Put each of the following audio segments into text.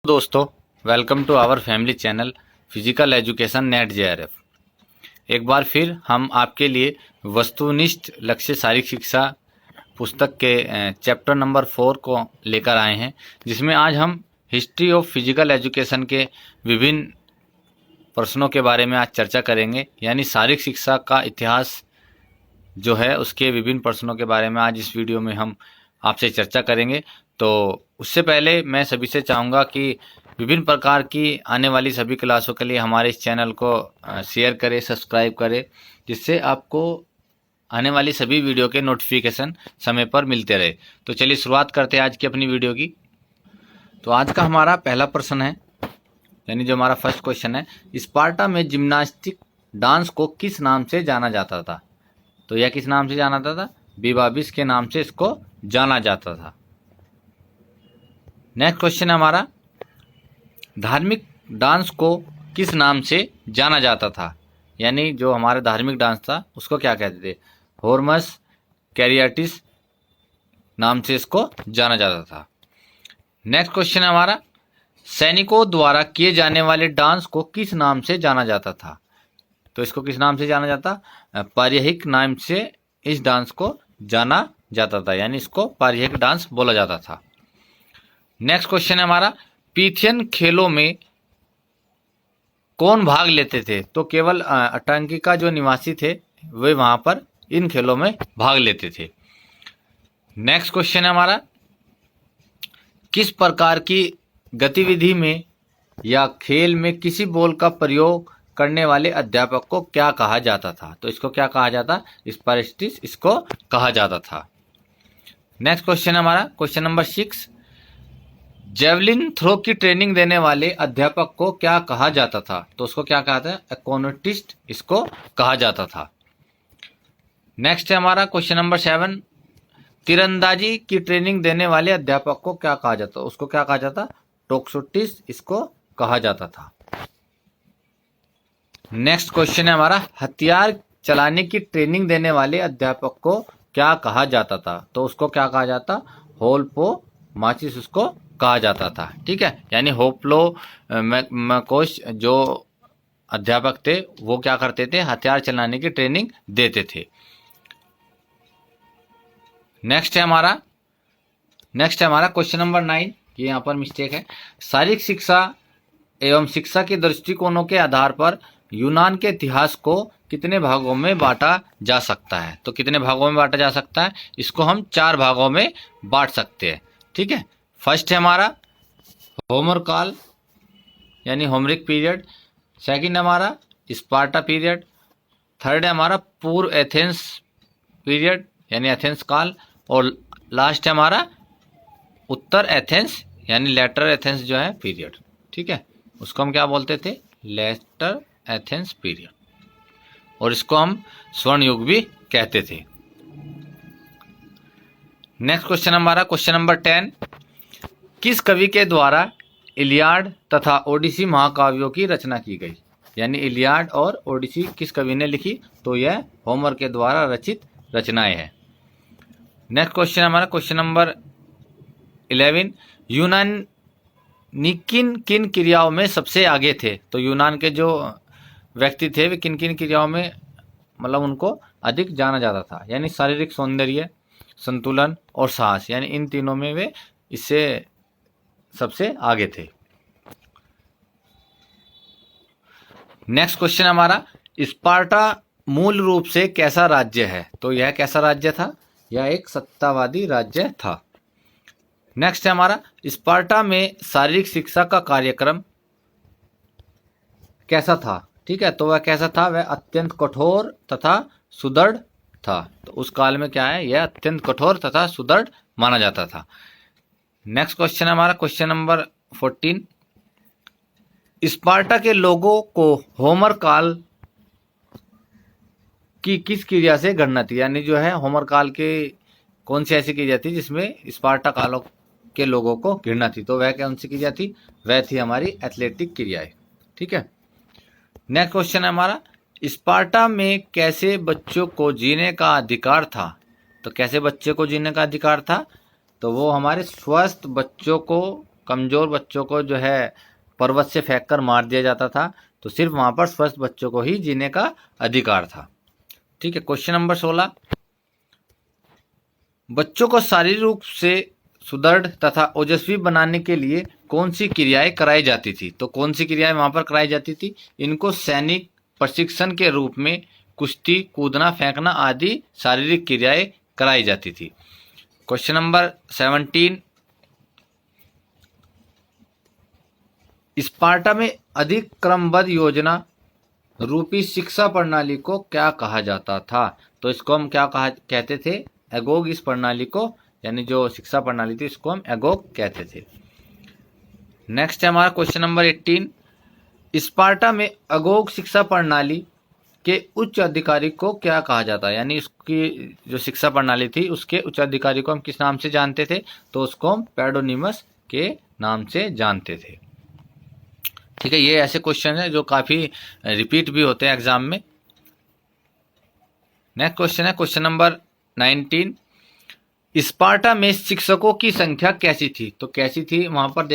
दोस्तों, welcome to our family channel physical education NET JRF. एक बार फिर हम आपके लिए वस्तुनिष्ठ लक्ष्य शारीरिक शिक्षा पुस्तक के चैप्टर नंबर 4 को लेकर आए हैं, जिसमें आज हम हिस्ट्री ऑफ फिजिकल एजुकेशन के विभिन्न प्रश्नों के बारे में आज चर्चा करेंगे। यानी शारीरिक शिक्षा का इतिहास जो है उसके विभिन्न प्रश्नों के बारे में आज इस वीडियो में हम आपसे चर्चा करेंगे। तो उससे पहले मैं सभी से चाहूँगा कि विभिन्न प्रकार की आने वाली सभी क्लासों के लिए हमारे इस चैनल को शेयर करें, सब्सक्राइब करें, जिससे आपको आने वाली सभी वीडियो के नोटिफिकेशन समय पर मिलते रहे। तो चलिए शुरुआत करते हैं आज की अपनी वीडियो की। तो आज का हमारा पहला प्रश्न है, यानी जो हमारा फर्स्ट क्वेश्चन है, स्पार्टा में जिम्नास्टिक डांस को किस नाम से जाना जाता था? तो यह किस नाम से जाना जाता था? बीबाबिस के नाम से इसको जाना जाता था। नेक्स्ट क्वेश्चन है हमारा, धार्मिक डांस को किस नाम से जाना जाता था? यानी जो हमारा धार्मिक डांस था उसको क्या कहते थे? होर्मस कैरियाटिस नाम से इसको जाना जाता था। नेक्स्ट क्वेश्चन है हमारा, सैनिकों द्वारा किए जाने वाले डांस को किस नाम से जाना जाता था? तो इसको किस नाम से जाना जाता? पार्यहिक नाम से इस डांस को जाना जाता था, यानी इसको पार्यहिक डांस बोला जाता था। नेक्स्ट क्वेश्चन है हमारा, पीथियन खेलों में कौन भाग लेते थे? तो केवल अटांकिका जो निवासी थे वे वहां पर इन खेलों में भाग लेते थे। नेक्स्ट क्वेश्चन है हमारा, किस प्रकार की गतिविधि में या खेल में किसी बॉल का प्रयोग करने वाले अध्यापक को क्या कहा जाता था? तो इसको क्या कहा जाता? स्पाइरेटिस इसको कहा जाता था। नेक्स्ट क्वेश्चन है हमारा क्वेश्चन नंबर 6, जेवलिन थ्रो की ट्रेनिंग देने वाले अध्यापक को क्या कहा जाता था? तो उसको क्या कहा था? एक्रोनिस्ट इसको कहा जाता था। नेक्स्ट है हमारा क्वेश्चन नंबर 7, तीरंदाजी की ट्रेनिंग देने वाले अध्यापक को क्या कहा जाता? उसको क्या कहा जाता? टोक्सोटिस इसको कहा जाता था। नेक्स्ट क्वेश्चन है हमारा, हथियार चलाने की ट्रेनिंग देने वाले अध्यापक को क्या कहा जाता था? तो उसको क्या कहा जाता? होल्पो माचिस उसको कहा जाता था। ठीक है, यानी होप्लो मैकोस जो अध्यापक थे वो क्या करते थे? हथियार चलाने की ट्रेनिंग देते थे। नेक्स्ट है हमारा क्वेश्चन नंबर 9, ये यहाँ पर मिस्टेक है। शारीरिक शिक्षा एवं शिक्षा के दृष्टिकोणों के आधार पर यूनान के इतिहास को कितने भागों में बांटा जा सकता है? तो कितने भागों में बांटा जा सकता है? इसको हम 4 भागों में बांट सकते हैं। ठीक है, फर्स्ट है हमारा होमर काल यानी होमरिक पीरियड, सेकंड हमारा स्पार्टा पीरियड, थर्ड है हमारा पूर्व एथेंस पीरियड यानी एथेंस काल, और लास्ट है हमारा उत्तर एथेंस यानी लेटर एथेंस जो है पीरियड। ठीक है, उसको हम क्या बोलते थे? लेटर एथेंस पीरियड, और इसको हम स्वर्ण युग भी कहते थे। नेक्स्ट क्वेश्चन हमारा क्वेश्चन नंबर 10, किस कवि के द्वारा इलियाड तथा ओडिसी महाकाव्यों की रचना की गई? यानी इलियाड और ओडिसी किस कवि ने लिखी? तो यह होमर के द्वारा रचित रचनाएं हैं। नेक्स्ट क्वेश्चन हमारा क्वेश्चन नंबर 11, यूनानी किन किन क्रियाओं में सबसे आगे थे? तो यूनान के जो व्यक्ति थे वे किन किन क्रियाओं में मतलब उनको अधिक जाना जाता था? यानी शारीरिक सौंदर्य, संतुलन और साहस, यानी इन तीनों में वे इससे सबसे आगे थे। नेक्स्ट क्वेश्चन हमारा, स्पार्टा मूल रूप से कैसा राज्य है? तो यह कैसा राज्य था? यह एक सत्तावादी राज्य था। नेक्स्ट है हमारा, स्पार्टा में शारीरिक शिक्षा का कार्यक्रम कैसा था? ठीक है, तो वह कैसा था? वह अत्यंत कठोर तथा सुदृढ़ था। तो उस काल में क्या है? यह अत्यंत कठोर तथा सुदृढ़ माना जाता था। नेक्स्ट क्वेश्चन हमारा क्वेश्चन नंबर 14, स्पार्टा के लोगों को होमर काल की किस क्रिया से गणना थी? यानी जो है होमर काल के कौन सी ऐसी क्रिया थी जिसमें स्पार्टा कालों के लोगों को घृणा थी? तो वह कौन सी क्रिया थी? वह थी हमारी एथलेटिक क्रियाएं। ठीक है, नेक्स्ट क्वेश्चन है हमारा, स्पार्टा में कैसे बच्चों को जीने का अधिकार था? तो कैसे बच्चे को जीने का अधिकार था? तो वो हमारे स्वस्थ बच्चों को कमज़ोर बच्चों को जो है पर्वत से फेंक कर मार दिया जाता था, तो सिर्फ वहाँ पर स्वस्थ बच्चों को ही जीने का अधिकार था। ठीक है, क्वेश्चन नंबर 16, बच्चों को शारीरिक रूप से सुदृढ़ तथा ओजस्वी बनाने के लिए कौन सी क्रियाएं कराई जाती थी? तो कौन सी क्रियाएं वहाँ पर कराई जाती थी? इनको सैनिक प्रशिक्षण के रूप में कुश्ती, कूदना, फेंकना आदि शारीरिक क्रियाएं कराई जाती थी। क्वेश्चन नंबर 17, स्पार्टा में अधिक क्रमबद्ध योजना रूपी शिक्षा प्रणाली को क्या कहा जाता था? तो इसको हम क्या कहते थे? एगोग। इस प्रणाली को, यानी जो शिक्षा प्रणाली थी, इसको हम एगोग कहते थे। नेक्स्ट है हमारा क्वेश्चन नंबर 18, स्पार्टा में अगोग शिक्षा प्रणाली के उच्च अधिकारी को क्या कहा जाता है? यानी उसकी जो शिक्षा प्रणाली थी उसके उच्च अधिकारी को हम किस नाम से जानते थे? तो उसको हम पेडोनिमस के नाम से जानते थे। ठीक है, ये ऐसे क्वेश्चन है जो काफी रिपीट भी होते हैं एग्जाम में। नेक्स्ट क्वेश्चन है क्वेश्चन नंबर 19, स्पार्टा में शिक्षकों की संख्या कैसी थी? तो कैसी थी वहां पर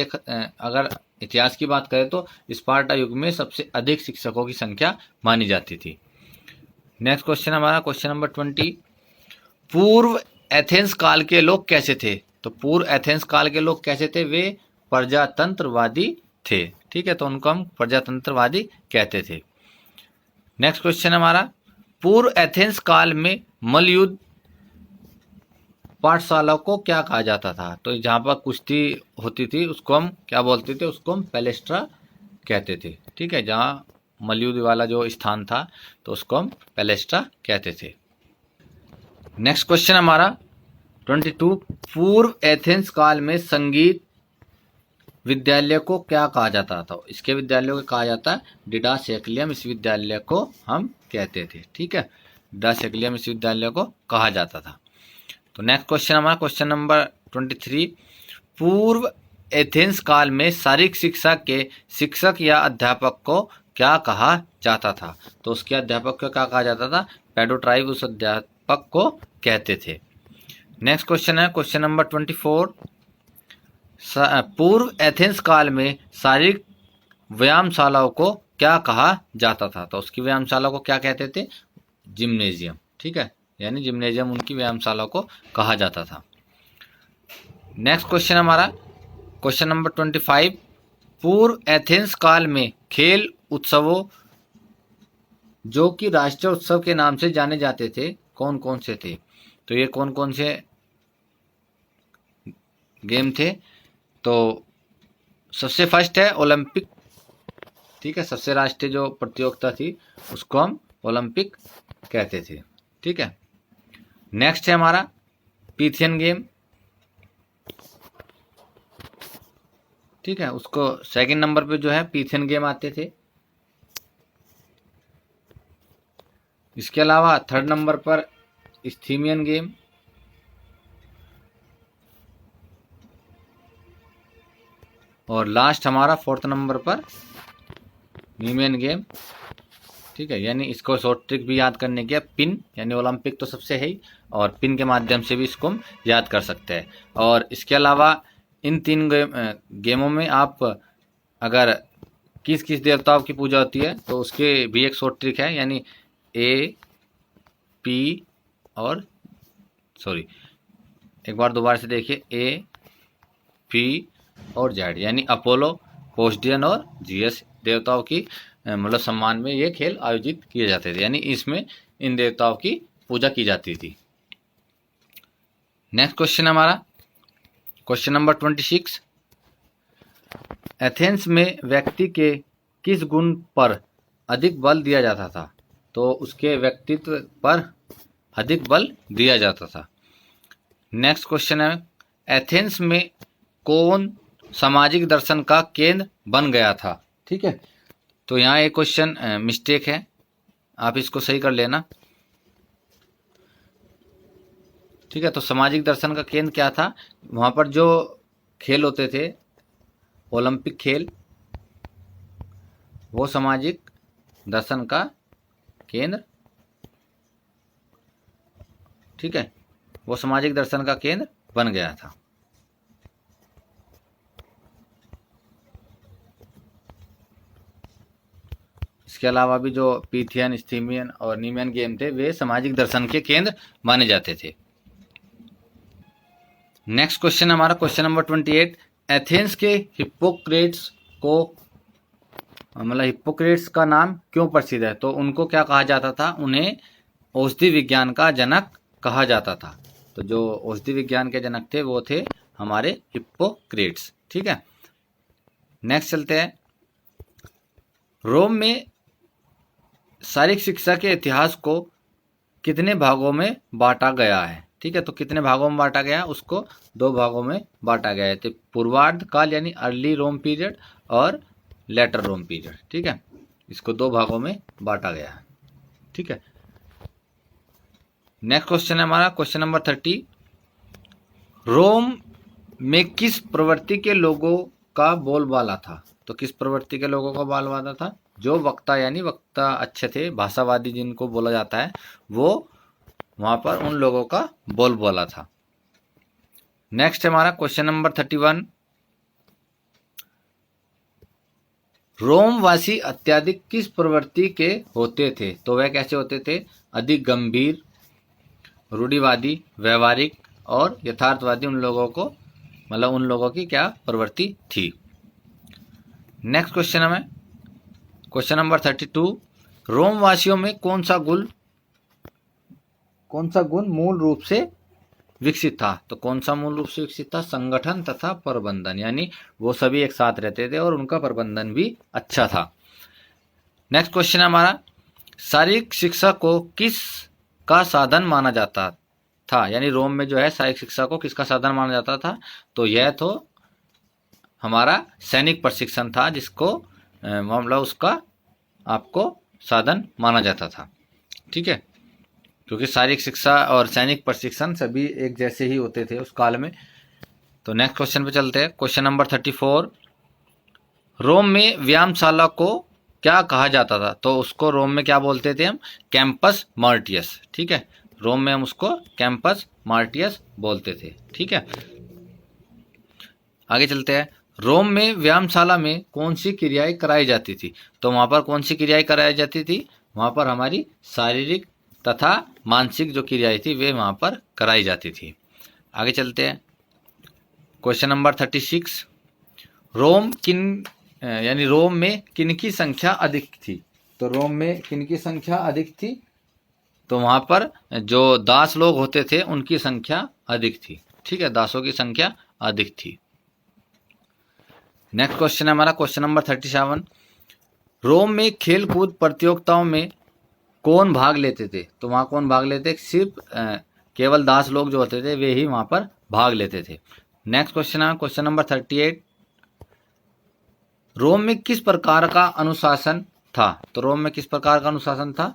अगर इतिहास की बात करें तो स्पार्टा युग में सबसे अधिक शिक्षकों की संख्या मानी जाती थी। नेक्स्ट क्वेश्चन हमारा क्वेश्चन नंबर 20, पूर्व एथेंस काल के लोग कैसे थे? तो पूर्व एथेंस काल के लोग कैसे थे? वे प्रजातंत्रवादी थे। ठीक है, तो उनको हम प्रजातंत्रवादी कहते थे। नेक्स्ट क्वेश्चन हमारा, पूर्व एथेंस काल में मल्लयुद्ध पाठशाला को क्या कहा जाता था? तो जहाँ पर कुश्ती होती थी उसको हम क्या बोलते थे? उसको हम पैलेस्ट्रा कहते थे। ठीक है, जहाँ मल्लयुद्ध वाला जो स्थान था तो उसको हम पैलेस्ट्रा कहते थे। नेक्स्ट क्वेश्चन हमारा 22, पूर्व एथेंस काल में संगीत विद्यालय को क्या कहा जाता था? इसके विद्यालय को कहा जाता है डिडासेक्लियम विश्वविद्यालय को हम कहते थे। ठीक है, डिडासेक्लियम विश्वविद्यालय को कहा जाता था। तो नेक्स्ट क्वेश्चन हमारा क्वेश्चन नंबर 23, पूर्व एथेंस काल में शारीरिक शिक्षा के शिक्षक या अध्यापक को क्या कहा जाता था? तो उसके अध्यापक को क्या कहा जाता था? पेडोट्राइब उस अध्यापक को कहते थे। नेक्स्ट क्वेश्चन है क्वेश्चन नंबर 24, पूर्व एथेंस काल में शारीरिक व्यायामशालाओं को क्या कहा जाता था? तो उसकी व्यायामशाला को क्या कहते थे? जिम्नेजियम। ठीक है, यानी जिम्नेजियम उनकी व्यायामशाला को कहा जाता था। नेक्स्ट क्वेश्चन हमारा क्वेश्चन नंबर 25, पूर्व एथेंस काल में खेल उत्सवों जो कि राष्ट्रीय उत्सव के नाम से जाने जाते थे कौन कौन से थे? तो ये कौन कौन से गेम थे? तो सबसे फर्स्ट है ओलंपिक। ठीक है, सबसे राष्ट्रीय जो प्रतियोगिता थी उसको हम ओलंपिक कहते थे। ठीक है, नेक्स्ट है हमारा पीथियन गेम। ठीक है, उसको सेकंड नंबर पे जो है पीथियन गेम आते थे। इसके अलावा थर्ड नंबर पर इस्थीमियन गेम, और लास्ट हमारा फोर्थ नंबर पर नीमियन गेम। ठीक है, यानी इसको शॉर्ट ट्रिक भी याद करने की है, पिन, यानी ओलंपिक तो सबसे है ही, और पिन के माध्यम से भी इसको हम याद कर सकते हैं। और इसके अलावा इन तीन गेमों में आप अगर किस किस देवताओं की पूजा होती है तो उसके भी एक शॉर्ट ट्रिक है, यानी ए पी और एक बार दोबारा से देखिए, ए पी और जेड, यानी अपोलो, पोस्डियन और जीएस देवताओं की मतलब सम्मान में ये खेल आयोजित किए जाते थे, यानी इसमें इन देवताओं की पूजा की जाती थी। नेक्स्ट क्वेश्चन हमारा क्वेश्चन नंबर 26, एथेंस में व्यक्ति के किस गुण पर अधिक बल दिया जाता था? तो उसके व्यक्तित्व पर अधिक बल दिया जाता था। नेक्स्ट क्वेश्चन है, एथेंस में कौन सामाजिक दर्शन का केंद्र बन गया था? ठीक है, तो यहाँ एक क्वेश्चन मिस्टेक है, आप इसको सही कर लेना। ठीक है, तो सामाजिक दर्शन का केंद्र क्या था? वहाँ पर जो खेल होते थे ओलंपिक खेल, वो सामाजिक दर्शन का केंद्र, ठीक है, वो सामाजिक दर्शन का केंद्र बन गया था। इसके अलावा भी जो पीथियन, स्थिमियन और नीमियन गेम थे वे सामाजिक दर्शन के केंद्र माने जाते थे। नेक्स्ट क्वेश्चन हमारा क्वेश्चन नंबर 28, एथेंस के हिप्पोक्रेट्स को मतलब हिप्पोक्रेट्स का नाम क्यों प्रसिद्ध है? तो उनको क्या कहा जाता था? उन्हें औषधि विज्ञान का जनक कहा जाता था। तो जो औषधि विज्ञान के जनक थे वो थे हमारे हिप्पोक्रेट्स। ठीक है, नेक्स्ट चलते हैं। रोम में शारीरिक शिक्षा के इतिहास को कितने भागों में बांटा गया है? ठीक है, तो कितने भागों में बांटा गया? उसको 2 भागों में बांटा गया है। तो पूर्वार्ध काल यानी अर्ली रोम पीरियड और लेटर रोम पीरियड। ठीक है, इसको 2 भागों में बांटा गया है। ठीक है, नेक्स्ट क्वेश्चन है हमारा क्वेश्चन नंबर 30, रोम में किस प्रवृत्ति के लोगों का बोलबाला था? तो किस प्रवृत्ति के लोगों का बोलबाला था? जो वक्ता यानी वक्ता अच्छे थे, भाषावादी जिनको बोला जाता है, वो वहां पर उन लोगों का बोलबाला था। नेक्स्ट हमारा क्वेश्चन नंबर 31, रोमवासी अत्यधिक किस प्रवृत्ति के होते थे? तो वह कैसे होते थे? अधिक गंभीर, रूढ़िवादी, व्यवहारिक और यथार्थवादी। उन लोगों को मतलब उन लोगों की क्या प्रवृत्ति थी? नेक्स्ट क्वेश्चन हमें क्वेश्चन नंबर 32, रोमवासियों में कौन सा गुण मूल रूप से विकसित था? तो कौन सा मूल रूप से विकसित था? संगठन तथा प्रबंधन, यानी वो सभी एक साथ रहते थे और उनका प्रबंधन भी अच्छा था। नेक्स्ट क्वेश्चन हमारा, शारीरिक शिक्षा को किस का साधन माना जाता था? यानी रोम में जो है शारीरिक शिक्षा को किसका साधन माना जाता था? तो यह तो हमारा सैनिक प्रशिक्षण था, जिसको मतलब उसका आपको साधन माना जाता था। ठीक है, क्योंकि शारीरिक शिक्षा और सैनिक प्रशिक्षण सभी एक जैसे ही होते थे उस काल में। तो नेक्स्ट क्वेश्चन पे चलते हैं क्वेश्चन नंबर 34, रोम में व्यायामशाला को क्या कहा जाता था? तो उसको रोम में क्या बोलते थे हम? Campus martyrs. ठीक है, रोम में हम उसको कैंपस मार्टियस बोलते थे। ठीक है, आगे चलते हैं। रोम में व्यायामशाला में कौन सी क्रियाएं कराई जाती थी? तो वहां पर कौन सी क्रियाएं कराई जाती थी? वहां पर हमारी शारीरिक तथा मानसिक जो क्रियाएं थी वे वहां पर कराई जाती थी। आगे चलते हैं क्वेश्चन नंबर 36, रोम में किन की संख्या अधिक थी? तो रोम में किन की संख्या अधिक थी? तो वहां पर जो दास लोग होते थे उनकी संख्या अधिक थी। ठीक है, दासों की संख्या अधिक थी। नेक्स्ट क्वेश्चन है हमारा क्वेश्चन नंबर 37, रोम में खेल कूद प्रतियोगिताओं में कौन भाग लेते थे? तो वहां कौन भाग लेते? सिर्फ केवल दास लोग जो होते थे वे ही वहां पर भाग लेते थे। नेक्स्ट क्वेश्चन है क्वेश्चन नंबर 38, रोम में किस प्रकार का अनुशासन था? तो रोम में किस प्रकार का अनुशासन था?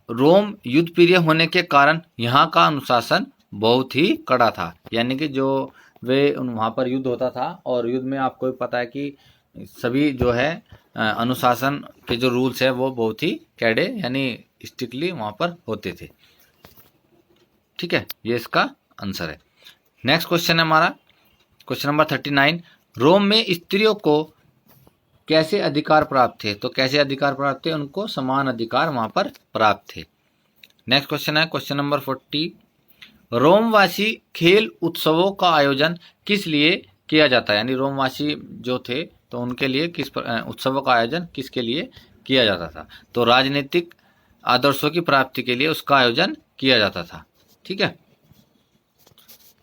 रोम युद्ध प्रिय होने के कारण यहाँ का अनुशासन बहुत ही कड़ा था। यानी कि जो वे वहाँ पर युद्ध होता था और युद्ध में आपको भी पता है कि सभी जो है अनुशासन के जो रूल्स है वो बहुत ही कैडे यानी स्ट्रिक्टली वहाँ पर होते थे। ठीक है, ये इसका आंसर है। नेक्स्ट क्वेश्चन है हमारा क्वेश्चन नंबर 39, रोम में स्त्रियों को कैसे अधिकार प्राप्त थे? तो कैसे अधिकार प्राप्त थे? उनको समान अधिकार वहां पर प्राप्त थे। नेक्स्ट क्वेश्चन है क्वेश्चन नंबर 40, रोमवासी खेल उत्सवों का आयोजन किस लिए किया जाता है? यानी रोमवासी जो थे तो उनके लिए किस उत्सवों का आयोजन किसके लिए किया जाता था? तो राजनीतिक आदर्शों की प्राप्ति के लिए उसका आयोजन किया जाता था। ठीक है,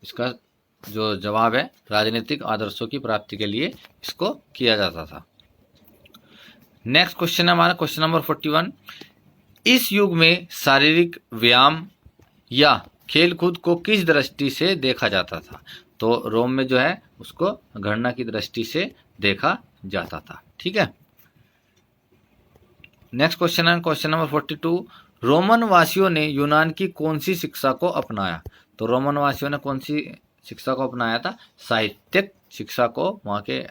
इसका जो जवाब है राजनीतिक आदर्शों की प्राप्ति के लिए इसको किया जाता था। नेक्स्ट क्वेश्चन है हमारा क्वेश्चन नंबर 41, इस युग में शारीरिक व्यायाम या खेलकूद को किस दृष्टि से देखा जाता था? तो रोम में जो है उसको गणना की दृष्टि से देखा जाता था। ठीक है, नेक्स्ट क्वेश्चन है क्वेश्चन नंबर 42, रोमन वासियों ने यूनान की कौन सी शिक्षा को अपनाया? तो रोमन वासियों ने कौन सी शिक्षा को अपनाया था? साहित्यिक शिक्षा को वहाँ के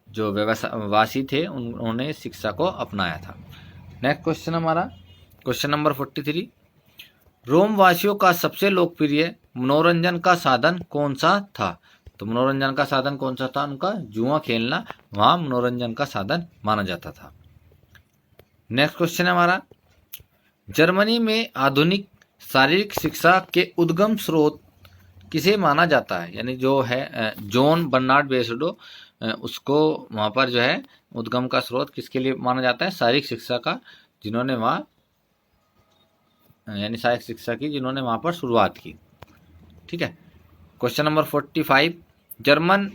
जो व्यवसायवासी थे उन्होंने शिक्षा को अपनाया था। नेक्स्ट क्वेश्चन हमारा क्वेश्चन नंबर 43, रोम वासियों का सबसे लोकप्रिय मनोरंजन का साधन कौन सा था? तो मनोरंजन का साधन कौन सा था उनका? जुआ खेलना वहाँ मनोरंजन का साधन माना जाता था। नेक्स्ट क्वेश्चन है हमारा, जर्मनी में आधुनिक शारीरिक शिक्षा के उद्गम स्रोत किसे माना जाता है? यानी जो है जॉन बर्नार्ड बेसडो, उसको वहाँ पर जो है उद्गम का स्रोत किसके लिए माना जाता है? शारीरिक शिक्षा का, जिन्होंने वहाँ यानी शारीरिक शिक्षा की जिन्होंने वहाँ पर शुरुआत की। ठीक है। क्वेश्चन नंबर 45, जर्मन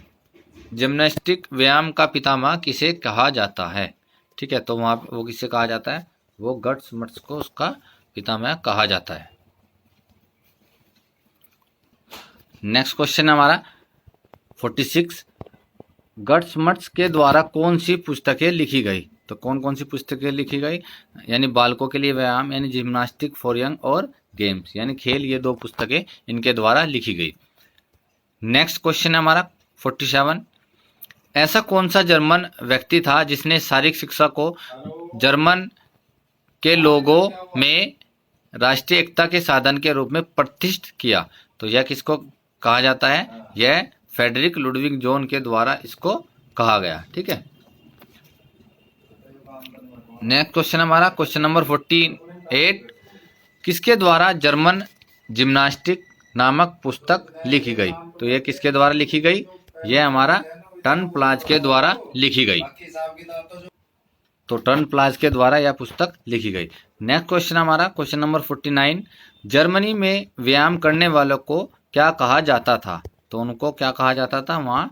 जिम्नास्टिक व्यायाम का पितामह किसे कहा जाता है? ठीक है, तो वहाँ वो किसे कहा जाता है? वो गट्स मट्स को उसका पितामह कहा जाता है। नेक्स्ट क्वेश्चन है हमारा 46, गट्स मट्स के द्वारा कौन सी पुस्तकें लिखी गई? तो कौन कौन सी पुस्तकें लिखी गई? यानी बालकों के लिए व्यायाम यानी जिम्नास्टिक फॉर यंग और गेम्स यानी खेल, ये 2 पुस्तकें इनके द्वारा लिखी गई। नेक्स्ट क्वेश्चन है हमारा 47, ऐसा कौन सा जर्मन व्यक्ति था जिसने शारीरिक शिक्षा को जर्मन के लोगों में राष्ट्रीय एकता के साधन के रूप में प्रतिष्ठित किया? तो यह किसको कहा जाता है? यह फ्रेडरिक लुडविग जोन के द्वारा इसको कहा गया। ठीक है। नेक्स्ट क्वेश्चन हमारा क्वेश्चन नंबर 48, किसके द्वारा जर्मन जिम्नास्टिक नामक पुस्तक लिखी गई? तो यह किसके द्वारा लिखी गई? यह हमारा टर्न प्लाज के द्वारा लिखी गई। तो टर्न प्लाज के द्वारा यह पुस्तक लिखी गई। नेक्स्ट क्वेश्चन हमारा क्वेश्चन नंबर 49, जर्मनी में व्यायाम करने वालों को क्या कहा जाता था? तो उनको क्या कहा जाता था? वहाँ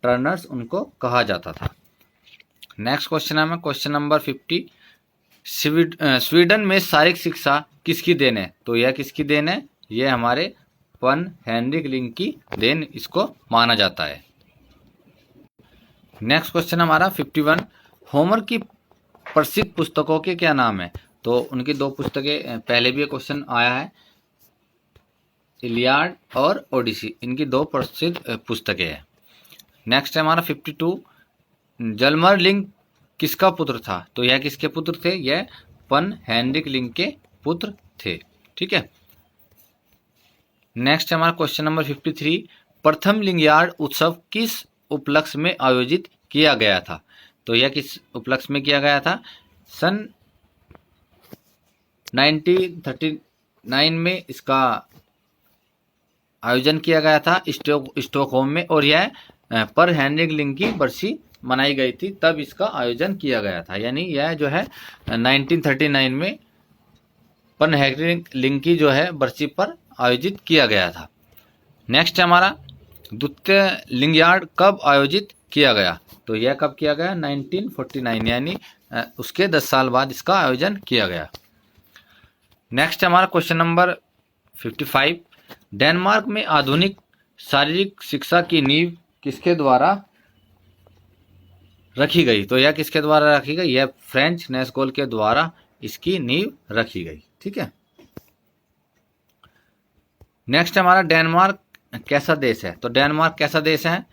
टर्नर्स उनको कहा जाता था। नेक्स्ट क्वेश्चन है क्वेश्चन नंबर 50, स्वीडन में शारीरिक शिक्षा किसकी देन है? तो यह किसकी देन है? यह हमारे पन हेनरिक लिंक की देन इसको माना जाता है। नेक्स्ट क्वेश्चन हमारा 51, होमर की प्रसिद्ध पुस्तकों के क्या नाम है? तो उनकी 2 पुस्तकें, पहले भी ये क्वेश्चन आया है, इलियाड और ओडिसी, इनकी 2 प्रसिद्ध पुस्तकें हैं। नेक्स्ट है हमारा 52, जल्मर लिंक किसका पुत्र था? तो यह किसके पुत्र थे? यह पन हेनरिक लिंक के पुत्र थे। ठीक है। नेक्स्ट है हमारा क्वेश्चन नंबर 53, प्रथम लिंगयार्ड उत्सव किस उपलक्ष्य में आयोजित किया गया था? तो यह किस उपलक्ष्य में किया गया था? सन 1939 में इसका आयोजन किया गया था स्टॉकहोम में, और यह पर हेनरिक लिंक की बरसी मनाई गई थी, तब इसका आयोजन किया गया था। यानी यह जो है 1939 में पर हेनरिक लिंक की जो है बरसी पर आयोजित किया गया था। नेक्स्ट हमारा द्वितीय लिंगयार्ड कब आयोजित किया गया? तो यह कब किया गया? 1949, यानी उसके 10 साल बाद इसका आयोजन किया गया। नेक्स्ट हमारा क्वेश्चन नंबर 55, डेनमार्क में आधुनिक शारीरिक शिक्षा की नींव किसके द्वारा रखी गई? तो यह किसके द्वारा रखी गई? यह फ्रेंच नेस्कोल के द्वारा इसकी नींव रखी गई। ठीक है। नेक्स्ट हमारा डेनमार्क कैसा देश है? तो डेनमार्क कैसा देश है?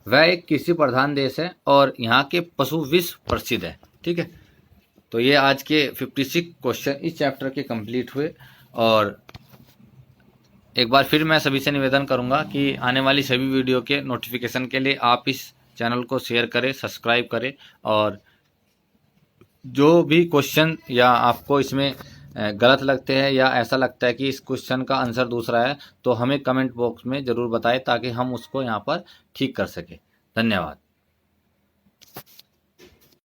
वह एक कृषि प्रधान देश है और यहाँ के पशु विश्व प्रसिद्ध है। ठीक है। तो ये आज के 56 क्वेश्चन इस चैप्टर के कंप्लीट हुए, और एक बार फिर मैं सभी से निवेदन करूंगा कि आने वाली सभी वीडियो के नोटिफिकेशन के लिए आप इस चैनल को शेयर करें, सब्सक्राइब करें, और जो भी क्वेश्चन या आपको इसमें गलत लगते हैं या ऐसा लगता है कि इस क्वेश्चन का आंसर दूसरा है, तो हमें कमेंट बॉक्स में ज़रूर बताएं ताकि हम उसको यहाँ पर ठीक कर सकें। धन्यवाद।